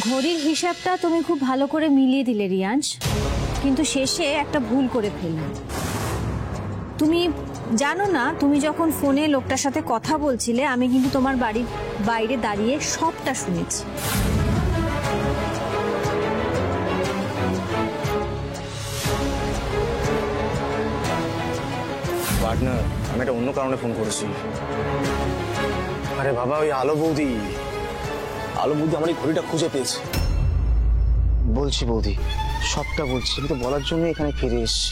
ঘড়ির হিসাবটা তুমি খুব ভালো করে মিলিয়ে দিলে রিয়াংশ, কিন্তু শেষে একটা ভুল করে ফেললে। তুমি জানো না, তুমি যখন ফোনে লোকটার সাথে কথা বলছিলে আমি কিন্তু তোমার বাড়ির বাইরে দাঁড়িয়ে সবটা শুনেছি। পার্টনার, আমি একটা অন্য কারণে ফোন করেছি। আরে বাবা, ওই আলো বৌদি আমার এই ঘড়িটা খুঁজে পেয়েছে। বলছি বৌদি, সবটা বলছি। আমি তো বলার জন্য এখানে ফিরে এসেছি।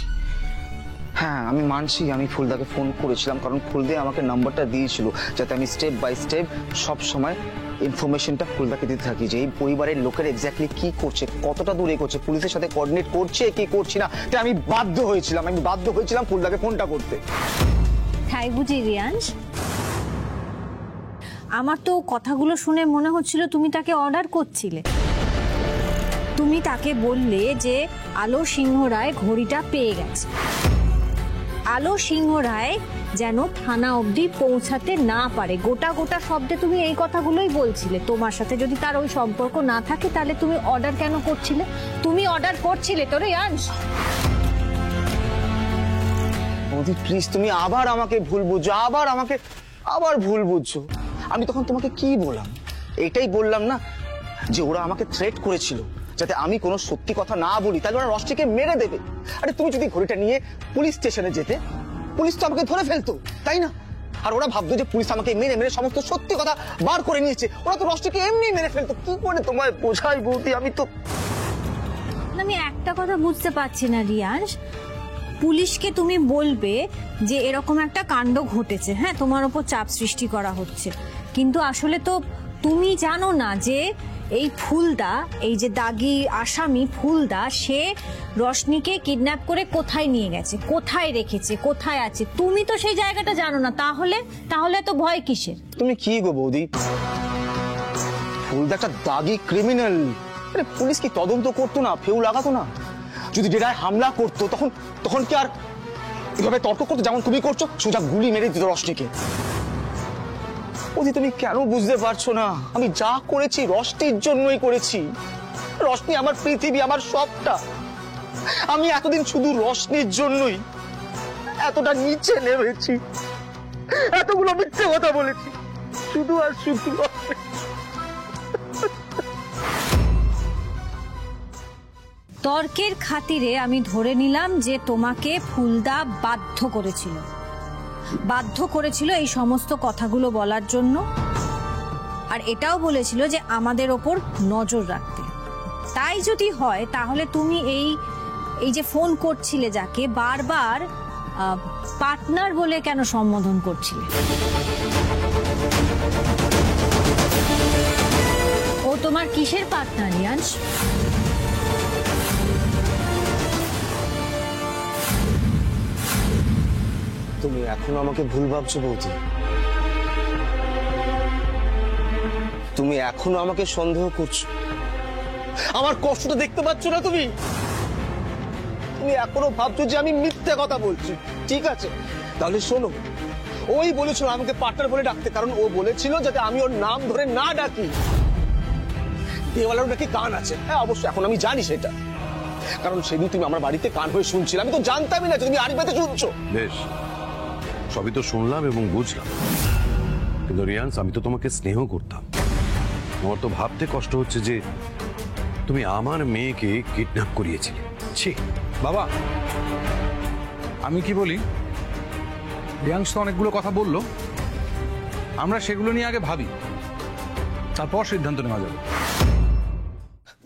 হ্যাঁ, আমি মানছি আমি ফুলদাকে ফোন করেছিলাম, কারণ ফুলদে আমাকে নাম্বারটা দিয়েছিল যাতে আমি স্টেপ বাই স্টেপ সব সময় ইনফরমেশনটা ফুলদাকে দিতে থাকি যে এই পরিবারের লোকের এক্স্যাক্টলি কি করছে, কতটা দূরে করছে, পুলিশের সাথে কোঅর্ডিনেট করছে কি করছি না। তাই আমি বাধ্য হয়েছিলাম ফুলদাকে ফোনটা করতে। তাই বুঝি রিয়াংশ? আমার তো কথাগুলো শুনে মনে হচ্ছিল তুমি তাকে অর্ডার করছিলে। তুমি তাকে বললে যে আলো সিংহ রায় ঘড়িটা পেয়ে গেছে, আলো সিংহ রায় যেন থানা অবধি পৌঁছাতে না পারে। গোটা গোটা শব্দে তুমি এই কথাগুলোই বলছিলে। তোমার সাথে যদি তার ওই সম্পর্ক না থাকে তাহলে তুমি অর্ডার কেন করছিলে? তুমি অর্ডার করছিলে তো রিয়াংশ। বৌদি প্লিজ, তুমি আবার আমাকে ভুল বুঝছো, আবার ভুল বুঝছো। আমি তখন তোমাকে কি বললাম? এটাই বললাম না যে ওরা আমাকে থ্রেট করেছিল যাতে আমি কোনো সত্যি কথা না বলি, তাহলে ওরা রষ্টিকে মেরে দেবে। আরে তুমি যদি ঘড়িটা নিয়ে পুলিশ স্টেশনে যেতে, পুলিশ তো আমাকে ধরে ফেলতো, তাই না? আর ওরা ভাবতো যে পুলিশ আমাকে মেরে মেরে সমস্ত সত্যি কথা বার করে নিয়েছে। ওরা তো রষ্টিকে এমনি মেরে ফেলতো। কি করে তোমায় বোঝাই বৌদি? আমি একটা কথা বুঝতে পারছি না রিয়াংশ। পুলিশকে তুমি বলবে যে এরকম একটা কাণ্ড ঘটেছে, হ্যাঁ তোমার উপর চাপ সৃষ্টি করা হচ্ছে, কিন্তু আসলে তো তুমি জানো না যে এই ফুলদা, এই যে দাগি আসামি ফুলদা, সে রশনিকে কিডন্যাপ করে কোথায় নিয়ে গেছে, কোথায় রেখেছে, কোথায় আছে, তুমি তো সেই জায়গাটা জানো না। তাহলে তো ভয় কিসের? তুমি কি গো বৌদি, ফুলদা একটা দাগি ক্রিমিনাল। আরে পুলিশ কি তদন্ত করতো না, ফেউ লাগাতো না? যদি ডেরায় হামলা করতো তখন কি আর এভাবে তর্ক করতো যেমন তুমি করছো? সোজা গুলি মেরে দিত রশনিকে। তুমি কেন বুঝতে পারছো না? আমি যা করেছি রশনির জন্যই করেছি। রশনি আমার পৃথিবী, আমার সবটা। আমি এতদিন শুধু রশনির জন্যই এতটা নিচে নেমেছি, এতগুলো মিথ্যে কথা বলেছি, শুধু আর শুধু। তর্কের খাতিরে আমি ধরে নিলাম যে তোমাকে ফুলদা বাধ্য করেছিল এই সমস্ত কথাগুলো বলার জন্য, আর এটাও বলেছিল যে আমাদের ওপর নজর রাখতে। তাই যদি হয় তাহলে তুমি এই যে ফোন করছিলে যাকে, বারবার পার্টনার বলে কেন সম্বোধন করছিলে? ও তোমার কিসের পার্টনার রিয়াংশ? তুমি এখনো আমাকে ভুল ভাবছো বৌদি। তুমি এখনো আমাকে সন্দেহ করছো। আমার কষ্টটা দেখতে পাচ্ছ না তুমি? তুমি এখনো ভাবছো যে আমি মিথ্যে কথা বলছি। ঠিক আছে, তাহলে শোনো, ওই বলেছিল আমাকে পার্টনার বলে ডাকতে, কারণ ও বলেছিল যাতে আমি ওর নাম ধরে না ডাকি। দেওয়ালেরও নাকি কান আছে। হ্যাঁ অবশ্যই, এখন আমি জানি সেটা, কারণ সেদিন তুমি আমার বাড়িতে কান হয়ে শুনছিলে। আমি তো জানতামই না যে তুমি আরিফাতে শুনছো। বেশ, সবই তো শুনলাম এবং বুঝলাম, কিন্তু রিয়াংশ, আমি তো তোমাকে স্নেহ করতাম। আমার তো ভাবতে কষ্ট হচ্ছে যে তুমি আমার মেয়েকে কিডন্যাপ করিয়েছিলে। ছি বাবা, আমি কি বলি, রিয়াংশ তো অনেকগুলো কথা বললো, আমরা সেগুলো নিয়ে আগে ভাবি, তারপর সিদ্ধান্ত নেওয়া যাবে।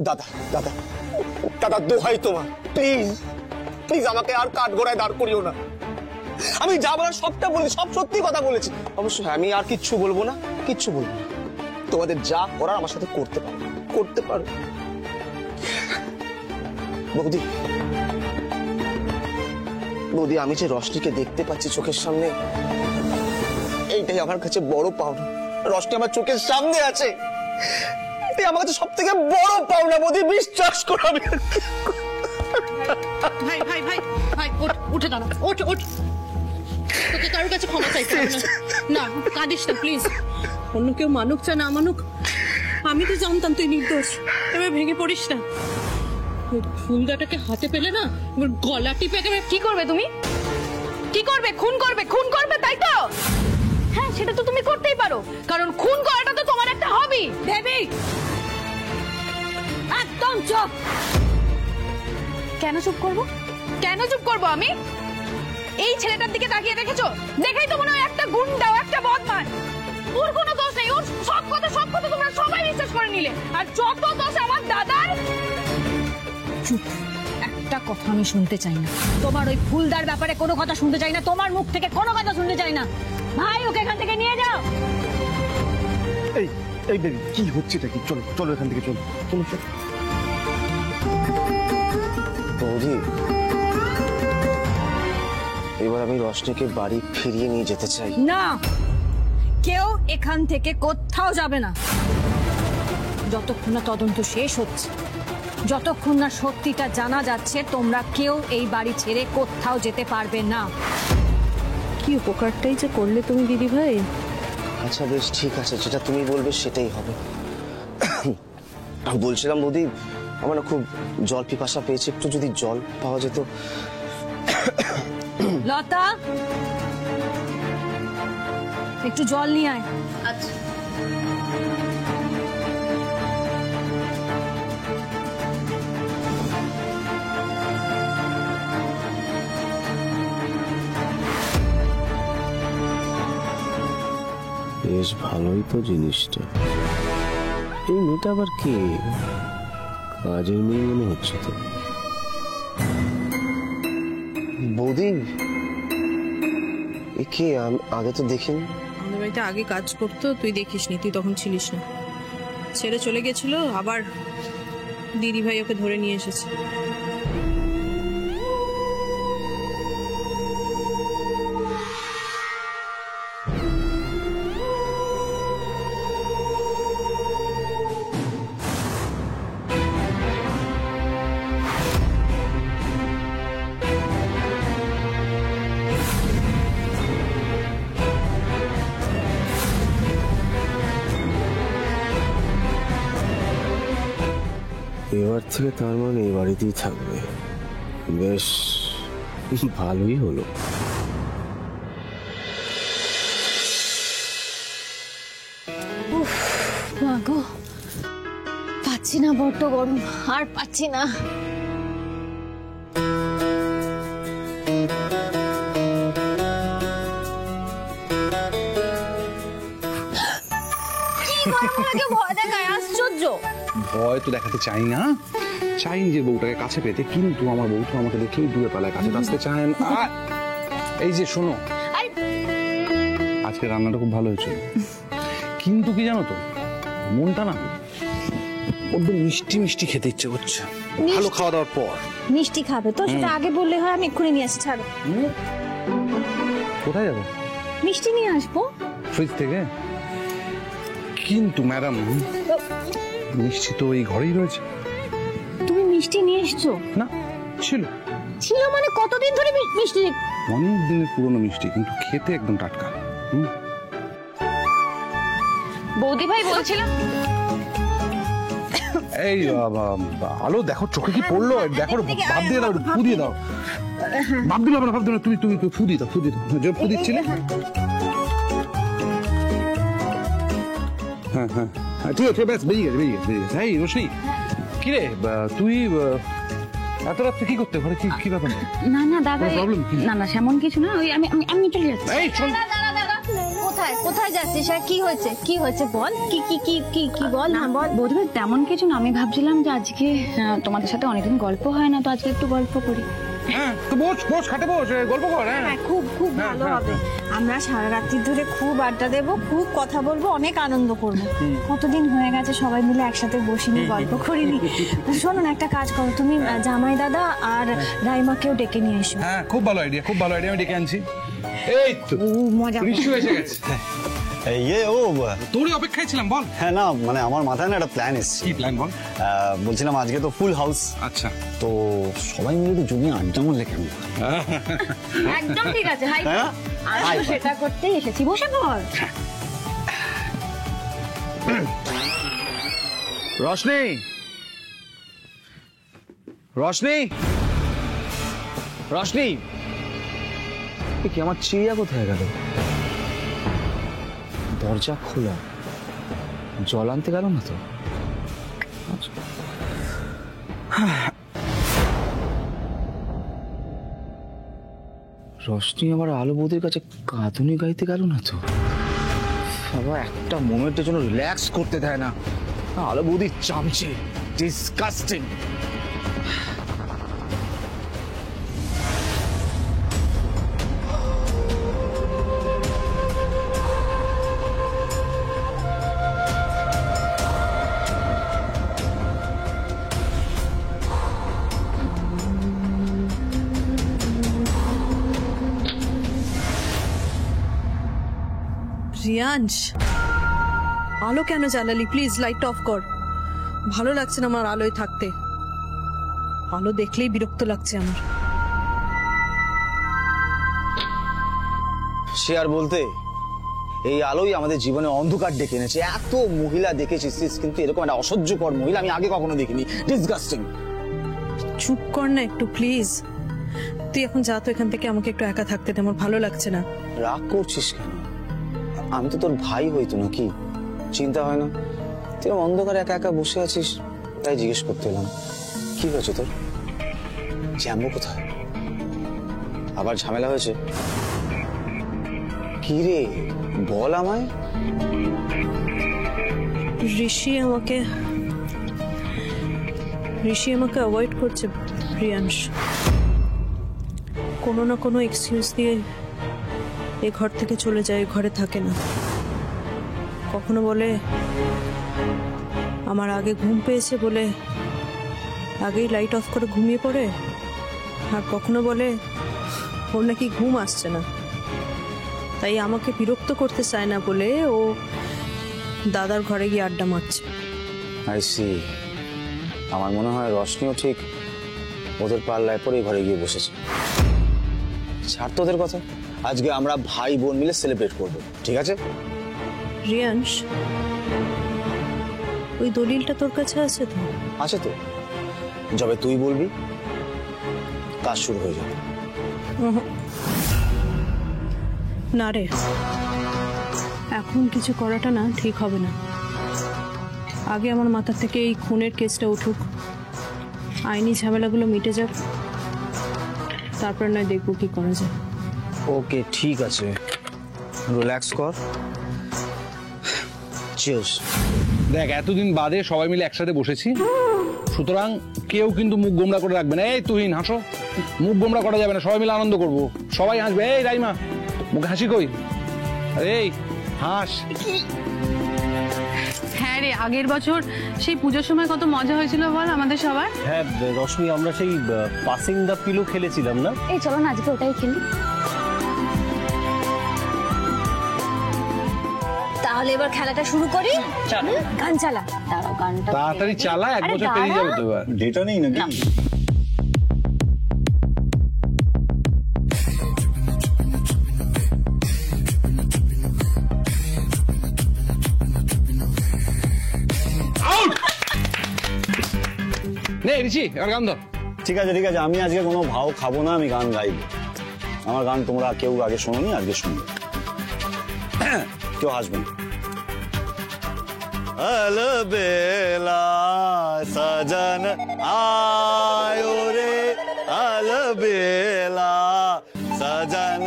দাদা দাদা দাদা, দোহাই তোমার, প্লিজ প্লিজ আমাকে আর কাঠগড়ায় দাঁড় করিও না। আমি যা বলার সবটা বলেছি, সব সত্যি কথা বলেছি। অবশ্যই আমি আর কিচ্ছু বলবো না। তোমাদের যা করার আমার সাথে করতে পারো। বৌদি, আমি যে রশনিকে দেখতে পাচ্ছি চোখের সামনে, এইটাই আমার কাছে বড় পাওনা। রশনি আমার চোখের সামনে আছে, এটাই আমার কাছে সব থেকে বড় পাওনা। বৌদি, বিশ্বাস করো। আমি ভাই ভাই ভাই ভাই, উঠে দাঁড়া, ওঠ। তোকে কারোর কাছে ক্ষমা চাইতে হবে না। কাঁদিস না প্লিজ। অন্য কেউ মানুক চা না মানুক, আমি তো জানতাম তুই নির্দোষ। এবার ভেঙে পড়িস না। ওই ফুলদাটাকে হাতে পেলে না এবার গলা টিপে একেবারে। কি করবে তুমি? কি করবে? খুন করবে? খুন করবে, তাই তো? হ্যাঁ, সেটা তো তুমি করতেই পারো, কারণ খুন করাটা তো তোমার একটা হবি। দেবী, একদম চুপ। কেন চুপ করব? কেন চুপ করব আমি? এই ছেলেটার দিকে তাকিয়ে দেখেছো? দেখেই তো মনে হয় একটা গুন্ডা, একটা বদমাশ। ওর কোনো দোষ নেই, ওর সব কথা তোমরা সবাই বিশ্বাস করে নিলে, আর যত দোষ আমার দাদার। চুপ, একটা কথা আমি শুনতে চাই না। তোমার ওই ফুলদার ব্যাপারে কোনো কথা শুনতে চাই না, তোমার মুখ থেকে কোনো কথা শুনতে চাই না। ভাই, ওকে এখান থেকে নিয়ে যাও। এই এই বেবি, কি হচ্ছে এটা? কি, চলো চলো এখান থেকে, চলো চলো চলো। বৌদি, এবার আমি রশনিকে বাড়ি ফিরিয়ে নিয়ে যেতে চাই। না, কেউ এখান থেকে কোথাও যাবে না যতক্ষণ না তদন্ত শেষ হচ্ছে, যতক্ষণ না সত্যিটা জানা যাচ্ছে। তোমরা কেউ এই বাড়ি ছেড়ে কোথাও যেতে পারবে না। কি উপকারটাই যে করলে তুমি দিদি ভাই। আচ্ছা বেশ, ঠিক আছে, যেটা তুমি বলবে সেটাই হবে। বলছিলাম বৌদি, আমার না খুব জল পিপাসা পেয়েছে, একটু যদি জল পাওয়া যেত। লতা, একটু জল নিয়ে আয়। আচ্ছা। বেশ ভালোই তো জিনিসটা। এই মেয়েটা আবার কে? কাজের মেয়ে মনে হচ্ছে তো। বৌদি, এ কে? আগে তো দেখিনি। আমাদের বাড়িতে আগে কাজ করতো, তুই দেখিসনি, তুই তখন ছিলিস না। ছেড়ে চলে গেছিল, আবার দিদি ভাই ওকে ধরে নিয়ে এসেছে। এবার থেকে তার মানে এই বাড়িতেই থাকবে। বেশ ভালোই হলো। মা গো, পাচ্ছি না, বড্ড গরম, আর পাচ্ছি না। কি গরম লাগে, ভয় দেখায়, আশ্চর্য। ভয় তো দেখাতে চাই না, চাই যে বউটাকে কাছে পেতে, কিন্তু আমার বউ তো আমাকে দেখলেই দূরে পালায়, কাছে আসতে চায় না। এই যে শোনো, আজকে রান্নাটা খুব ভালো হয়েছিল, কিন্তু কি জানো তো, মনটা না বড্ড মিষ্টি মিষ্টি খেতে ইচ্ছে করছে ভালো খাওয়া দাওয়ার পর। মিষ্টি খাবে তো, সেটা আগে বললে হয়, আমি এক্ষুনি নিয়ে আসি। ছাড়ো, কোথায় যাবে? মিষ্টি নিয়ে আসবো ফ্রিজ থেকে। কিন্তু ম্যাডাম, মিষ্টি তো এই ঘরেই রয়েছে। তুমি মিষ্টি নিয়ে এসছো? না, ছিল ছিল মানে কতদিন ধরে মিষ্টি? অনেক দিনের পুরনো মিষ্টি, কিন্তু খেতে একদম টাটকা। বৌদি ভাই বলছিলাম, এই আলো দেখো, চোখে কি পড়লো? দেখো, ভাব দিয়ে দাও, ফু দিয়ে দাও। ভাব দিলে হবে না, ভাব দিলে তুমি তুমি ফু দিয়ে দাও, ফু দিয়ে দাও। যে ফু দিচ্ছিলে, হ্যাঁ হ্যাঁ হ্যাঁ, ঠিক আছে, ব্যাস বেরিয়ে গেছে, বেরিয়ে গেছে, বেরিয়ে গেছে। এই রোশনি, কিরে তুই এত রাত্রে কি করতে ঘরে? কি ব্যাপার? না না দাদা, প্রবলেম কি? না না সেমন কিছু না, ওই আমি চলে যাচ্ছি। এই শোন, কোথায় কোথায় যাচ্ছিস? আর কি হয়েছে? কি হয়েছে বল, কি কি কি কি কি বল না বল। বোধহয় তেমন কিছু না, আমি ভাবছিলাম যে আজকে তোমাদের সাথে অনেকদিন গল্প হয় না, তো আজকে একটু গল্প করি। হ্যাঁ তো বস খাটে বস, গল্প কর। হ্যাঁ, খুব খুব ভালো হবে। আমরা সারা রাত্রি ধরে খুব আড্ডা দেবো, খুব কথা বলবো, অনেক আনন্দ করবো। কতদিন হয়ে গেছে সবাই মিলে একসাথে বসিনি, গল্প করিনি। শোনো না, একটা কাজ করো, তুমি জামাই দাদা আর রাইমাকেও ডেকে নিয়ে এসো। হ্যাঁ, খুব ভালো আইডিয়া, খুব ভালো আইডিয়া, আমি ডেকে আনছি। এই তো মজা ঋষি এসে গেছে। তোরই অপেক্ষায় ছিলাম, বল। হ্যাঁ না, মানে আমার মাথায় না একটা প্ল্যান এসেছে। কি প্ল্যান বল? বলছিলাম আজকে তো ফুল হাউস, আচ্ছা, তো সবাই মিলে একটু জমিয়ে আড্ডা মারলে কেমন? একদম ঠিক আছে, হাই। হ্যাঁ? আমি তো সেটা করতেই এসেছি, বসে পড়। রশনি, রশনি, রশনি, কি আমার চিড়িয়া কোথায় গেল? দরজা খোলা, জল আনতে গেল না তো? রশনি আমার আলো বৌদির কাছে কাঁদুনি গাইতে গেল না তো? বাবা একটা মোমেন্টের জন্য রিল্যাক্স করতে দেয় না। আলো বৌদি চামচে, ডিসকাস্টিং। রিয়াংশ, আলো কেন জ্বালালি? প্লিজ লাইট অফ কর। ভালো লাগছে না আমার আলোয় থাকতে। আলো দেখলেই বিরক্ত লাগছে আমার। সে আর বলতে, এই আলোই আমাদের জীবনে অন্ধকার ডেকে এনেছে। এত মহিলা দেখেছিস কিন্তু এরকম একটা অসহ্যকর মহিলা আমি আগে কখনো দেখিনি। ডিসগাস্টিং। চুপ কর না একটু প্লিজ। তুই এখন যা তো এখান থেকে, আমাকে একটু একা থাকতে দে, আমার ভালো লাগছে না। রাগ করছিস কেন? আমি তো তোর ভাই হইতো নাকি? চিন্তা হয় না? তুই অন্ধকারে একা একা বসে আছিস, তাই জিজ্ঞেস করতে এলাম। কি হয়েছে তোর? জ্যাম্বো কোথায়? আবার ঝামেলা হয়েছে? কি রে বল আমায়। ঋষি আমাকে অ্যাভয়েড করছে রিয়াংশ। কোনো না কোনো এক্সকিউজ দিয়ে এ ঘর থেকে চলে যায়, ঘরে থাকে না। কখনো বলে আমার আগে ঘুম পেয়েছে বলে আগেই লাইট অফ করে ঘুমিয়ে পড়ে, আর কখনো বলে ওর নাকি ঘুম আসছে না, তাই আমাকে বিরক্ত করতে চায় না বলে ও দাদার ঘরে গিয়ে আড্ডা মারছে। I see. আমার মনে হয় রশনিও ঠিক ওদের পাল্লায় পরে ঘরে গিয়ে বসেছে। ছাড় তো ওদের কথা, আজকে আমরা ভাই বোন মিলে সেলিব্রেট করব, ঠিক আছে? রিয়াংশ, ওই দলিলটা তোর কাছে আছে তো? আছে তো। যবে তুই বলবি কাজ শুরু হয়ে যাবে। না রে, এখন কিছু করাটা না ঠিক হবে না। আগে আমার মাথা থেকে এই খুনের কেসটা উঠুক, আইনি ঝামেলাগুলো মিটে যাক, তারপর নয় দেখবো কি করা যায়। ওকে ঠিক আছে, রিল্যাক্স কর। চিয়ার্স। দেখ, এতদিন বাদে সবাই মিলে একসাথে বসেছি, সুতরাং কেউ কিন্তু মুখ গোমড়া করে রাখবে না। এই তুহিন, হাসো। মুখ গোমড়া করা যাবে না, সবাই মিলে আনন্দ করব, সবাই হাসবে। এই রাইমা, মুখে হাসি কই? এই হাস। হ্যাঁ রে, আগের বছর সেই পুজোর সময় কত মজা হয়েছিল বল আমাদের সবার। হ্যাঁ রশ্মি, আমরা সেই পাসিং দ্য পিলো খেলেছিলাম না? এই চলো না আজকে ওটাই খেলি। তাহলে এবার খেলাটা শুরু করি। গান চালা। দাঁড়াও, গানটা তাড়াতাড়ি চালা, এক বছর পেরিয়ে যাবে তো এবার। ডেটা নেই নাকি? নে ঋষি, এবার গান ধর। ঠিক আছে ঠিক আছে, আমি আজকে কোনো ভাও খাবো না, আমি গান গাইবো। আমার গান তোমরা কেউ আগে শোনোনি, আজকে শুনবে। কেউ হাসবে না। अलबेला सजन आयो रे, अलबेला सजन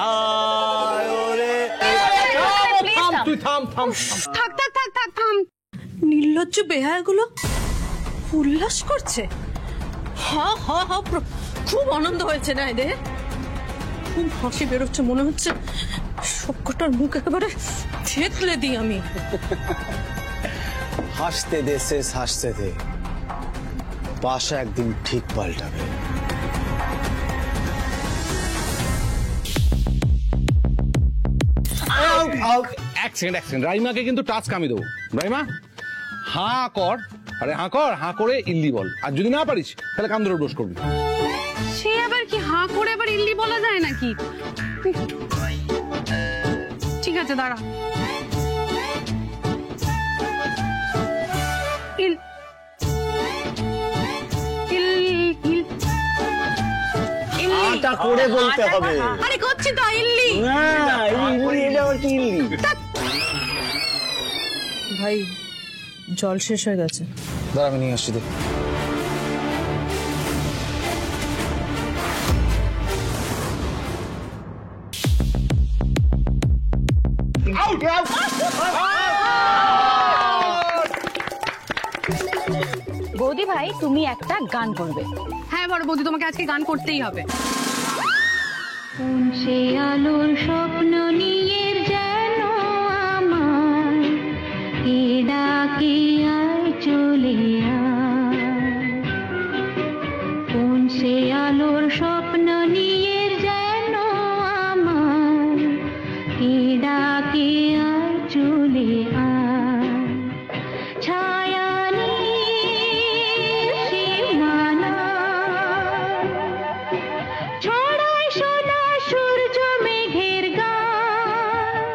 आयो रे। থাম, তুই থাম থাম। থাক থাক থাক থাক থাম। নির্লজ্জ বেহায়াগুলো উল্লাস করছে। হা হা হা, খুব আনন্দ হয়েছে না এদের? খুব হাসি বেরোচ্ছে, মনে হচ্ছে সবকটার মুখ একেবারে থেতলে দিই আমি। হাসতে দে শেষ, হাসতে দে, পাশা একদিন ঠিক পাল্টাবে। এক সেকেন্ড, রাইমাকে কিন্তু টাস্ক আমি দেবো। রাইমা, হাঁ কর। আরে হাঁ কর, হাঁ করে ইল্লি বল, আর যদি না পারিস তাহলে কান ধরে ব্রশ করবি। সে আবার কি হাঁ করে আবার ইল্লি বলা যায় নাকি? ঠিক আছে দাঁড়া। গানটা করে বলতে হবে। আরে করছি তো ইল্লি। না ইল্লি, এটা আবার কি ইল্লি? ভাই জল শেষ হয়ে গেছে। দাঁড়া আমি নিয়ে আসছি দেখ। বৌদি ভাই তুমি একটা গান করবে। হ্যাঁ বড় বৌদি, তোমাকে আজকে গান করতেই হবে। সে আলোর স্বপ্ন নিয়ে যেন আমার কে ডাকে আয় চলে আয়, কোন সে আলোর স্বপ্ন নিয়ে যেন আমার কে ডাকে আয় চলে আয়, ছায়া সীমানা ছড়ায় সোনা সূর্য মেঘের গান,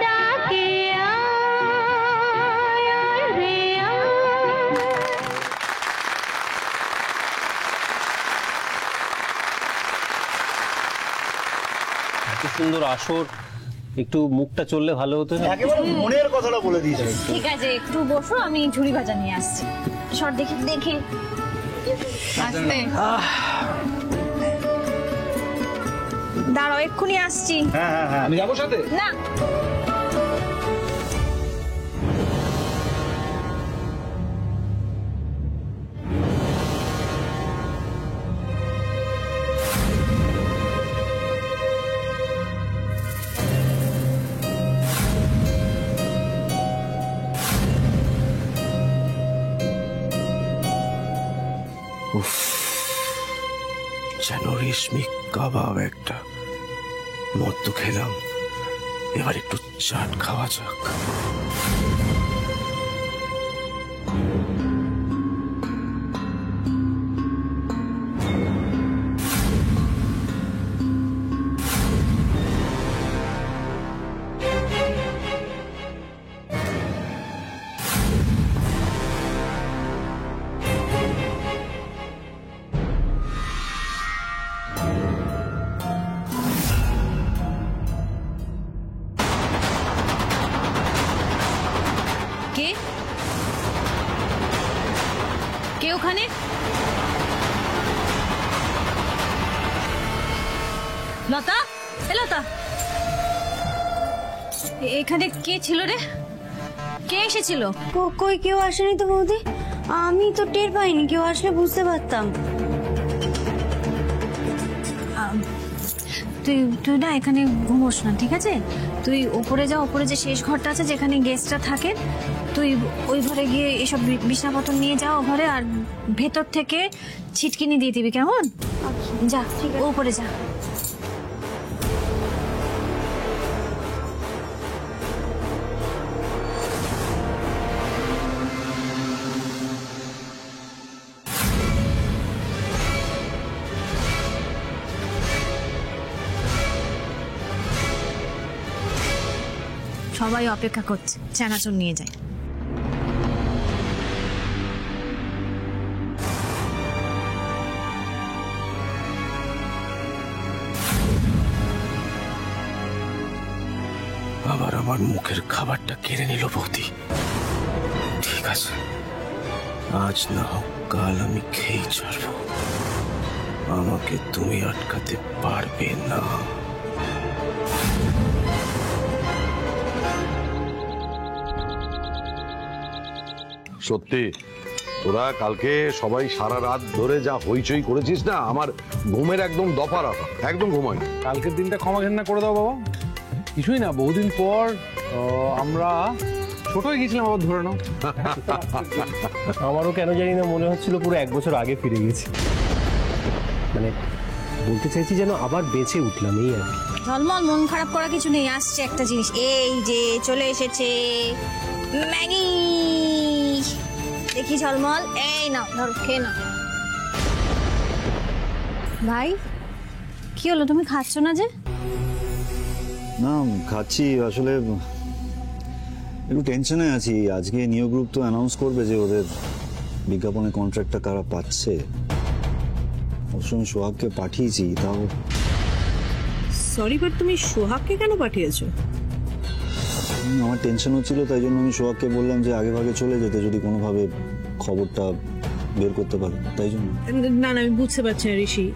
ডাকে আয় আয় রে আয়। এত সুন্দর আসর, একটু মুখটা চললে ভালো হতো না? একেবারে মনের কথাটা বলে দিয়েছে। ঠিক আছে, একটু বসো, আমি ঝুড়ি ভাজা নিয়ে আসছি। সর দেখি দেখি। আস্তে। দাঁড়াও, এক্ষুনি আসছি। আমি যাবো সাথে। না, যেন রেশমি কাবাব একটা। মদ তো খেলাম, এবার একটু চাট খাওয়া যাক। কে কে ওখানে? লতা, এ লতা, এখানে কে ছিল রে? কে এসেছিল? কই কেউ আসেনি তো বৌদি, আমি তো টের পাইনি, কেউ আসলে বুঝতে পারতাম। তুই তুই না এখানে ঘুমোস না, ঠিক আছে? তুই উপরে যা, উপরে যে শেষ ঘরটা আছে যেখানে গেস্টরা থাকে, তুই ওই ঘরে গিয়ে এসব বিছানাপত্র নিয়ে যা ও ঘরে, আর ভেতর থেকে ছিটকিনি দিয়ে দিবি, কেমন? যা, উপরে যা। সবাই অপেক্ষা করছে, চানাচুর নিয়ে যায়। আবার আমার মুখের খাবারটা কেড়ে নিল বৌদি। ঠিক আছে, আজ না হোক কাল আমি খেয়ে ছাড়বো। আমাকে তুমি আটকাতে পারবে না। সত্যি তোরা কালকে সবাই সারা রাত ধরে যা হইচই করেছিস না, আমার ঘুমের একদম দফা রাখা, একদম ঘুমাই। কালকের দিনটা ক্ষমা ঘেন্না করে দাও বাবা, কিছুই না, বহুদিন পর আমরা ছোট হয়ে গেছিলাম, আবার ধরে নাও। আমারও কেন জানি না মনে হচ্ছিল পুরো 1 বছর আগে ফিরে গেছি। মানে বলতে চাইছি যেন আবার বেঁচে উঠলাম, এই আর কি। ঝলমল, মন খারাপ করা কিছু নেই, আসছে একটা জিনিস, এই যে চলে এসেছে ম্যাগি। দেখি ঝলমল, এই নাও, ধরো খেয়ে নাও। ভাই কি হলো, তুমি খাচ্ছ না যে? না খাচ্ছি, আসলে একটু টেনশনে আছি। আজকে নিউ গ্রুপ তো অ্যানাউন্স করবে যে ওদের বিজ্ঞাপনের কন্ট্রাক্টটা কারা পাচ্ছে। অবশ্য আমি সোহাগকে পাঠিয়েছি, তাও সরি, বাট তুমি সোহাগকে কেন পাঠিয়েছো? আমার টেনশন হচ্ছিল, তাই জন্য আমি সোহাগকে বললাম যে আগে ভাগে চলে যেতে যদি কোনোভাবে খবরটা বের করতে পারে, তাই জন্য। না না, আমি বুঝতে পারছি না ঋষি।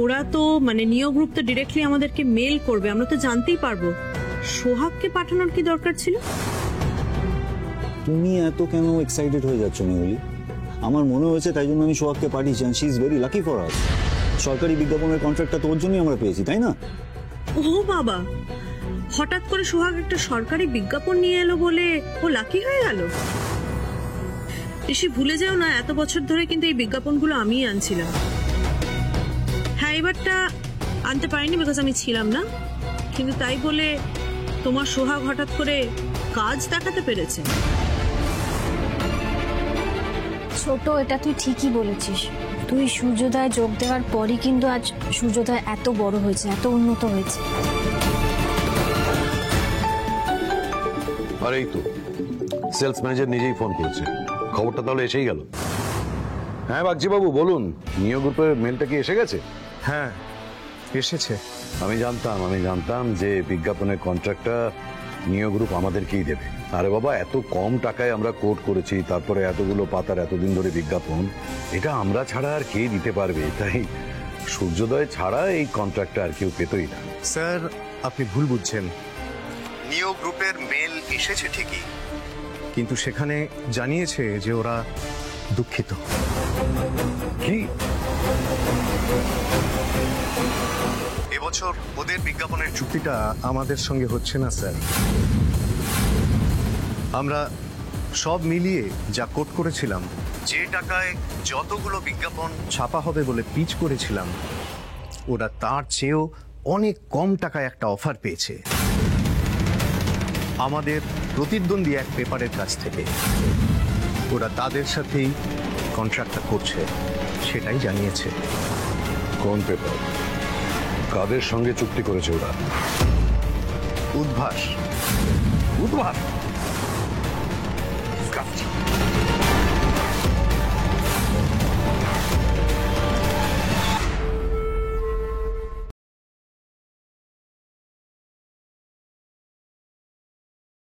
ওরা তো মানে নিও গ্রুপ তো ডিরেক্টলি আমাদেরকে মেল করবে, আমরা তো জানতেই পারবো। সোহাগকে পাঠানোর কি দরকার ছিল? তুমি এত কেন এক্সাইটেড হয়ে যাচ্ছ মেহুলি? আমার মনে হয়েছে তাই জন্য আমি সোহাগকে পাঠিয়েছি। She is very lucky for us. সরকারি বিজ্ঞাপনের কন্ট্রাক্টটা তোর জন্যই আমরা পেয়েছি, তাই না? ও বাবা, হঠাৎ করে সোহাগ একটা সরকারি বিজ্ঞাপন নিয়ে এলো বলে ও লাকি হয়ে গেল? ঋষি, ভুলে যাও না, এত বছর ধরে কিন্তু এই বিজ্ঞাপনগুলো আমিই আনছিলাম। হ্যাঁ, এবারটা আনতে পারিনি বিকজ আমি ছিলাম না, কিন্তু তাই বলে তোমার সোহাগ হঠাৎ করে কাজ দেখাতে পেরেছে। ছোট, এটা তুই ঠিকই বলেছিস। তুই সূর্যোদয় যোগ দেওয়ার পরই কিন্তু আজ সূর্যোদয় এত বড় হয়েছে, এত উন্নত হয়েছে। আর এই তো সেলস ম্যানেজার নিজেই ফোন করেছে, খবরটা তাহলে এসেই গেল। হ্যাঁ বাগজি বাবু বলুন, নিও গ্রুপের মেলটা কি এসে গেছে? হ্যাঁ এসেছে। আমি জানতাম যে বিজ্ঞাপনের কন্ট্রাক্টটা নিও গ্রুপ আমাদেরকেই দেবে। আরে বাবা, এত কম টাকায় আমরা কোট করেছি, তারপরে এতগুলো পাতার এতদিন ধরে বিজ্ঞাপন, এটা আমরা ছাড়া আর কে দিতে পারবে? তাই সূর্যোদয় ছাড়া এই কন্ট্রাক্টটা আর কেউ পেতই না। স্যার, আপনি ভুল বুঝছেন। নিও গ্রুপের মেল এসেছে ঠিকই, কিন্তু সেখানে জানিয়েছে যে ওরা দুঃখিত। কি? এবছর ওদের বিজ্ঞাপনের চুক্তিটা আমাদের সঙ্গে হচ্ছে না স্যার। আমরা সব মিলিয়ে যা কোট করেছিলাম, যে টাকায় যতগুলো বিজ্ঞাপন ছাপা হবে বলে পিচ করেছিলাম, ওরা তার চেয়েও অনেক কম টাকায় একটা অফার পেয়েছে আমাদের প্রতিদ্বন্দ্বী এক পেপারের কাছ থেকে। ওরা তাদের সাথেই কন্ট্রাক্টটা করছে, সেটাই জানিয়েছে। কোন পেপার? কাদের সঙ্গে চুক্তি করেছে ওরা? উদ্ভাস। উদ্ভাস?